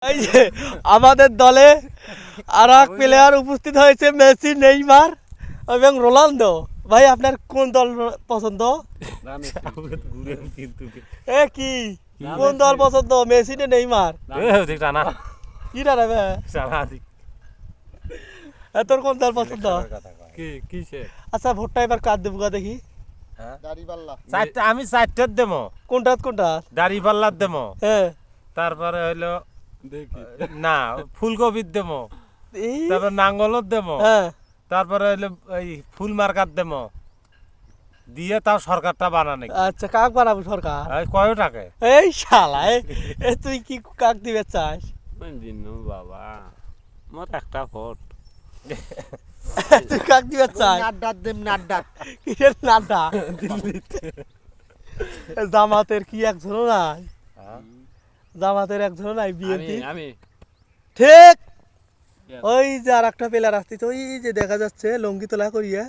এই যে আমাদের দলে আর এক প্লেয়ার উপস্থিত হয়েছে, মেসি, নেইমার এবং রোনালদো। ভাই আপনার কোন দল পছন্দ? এ কি কোন দল পছন্দ, মেসি না নেইমার? কি দাঁড়াবে তোর কোন দল পছন্দ? আচ্ছা ভোটটা এবার কার দেবো দেখি। আমি চারটার দেবো। কোনটা কোনটা? দাড়িপাল্লার দেবো, হ্যাঁ তারপরে হইলো না ফুলকপির দেবো, তারপর নাঙ্গলর দেবো, হ্যাঁ তারপরে হইলো এই ফুল মার্কার দেবো দিয়ে তাও সরকারটা বানানো। আচ্ছা কাক বানাবো সরকার? কয় টাকা? এই শালা এ তুই কি কাক দিবে চাস? বাবা মোর একটা ভোট। তুই কাক দিবে চাস? কিসের নাড্ডা? জামাতের কি একজনও নাই? জামাতের একজনও নাই? বিএনপি আমি ঠিক। ওই যে আর একটা প্লেয়ার আসতেছে, ওই যে দেখা যাচ্ছে লঙ্গি তোলা করিয়া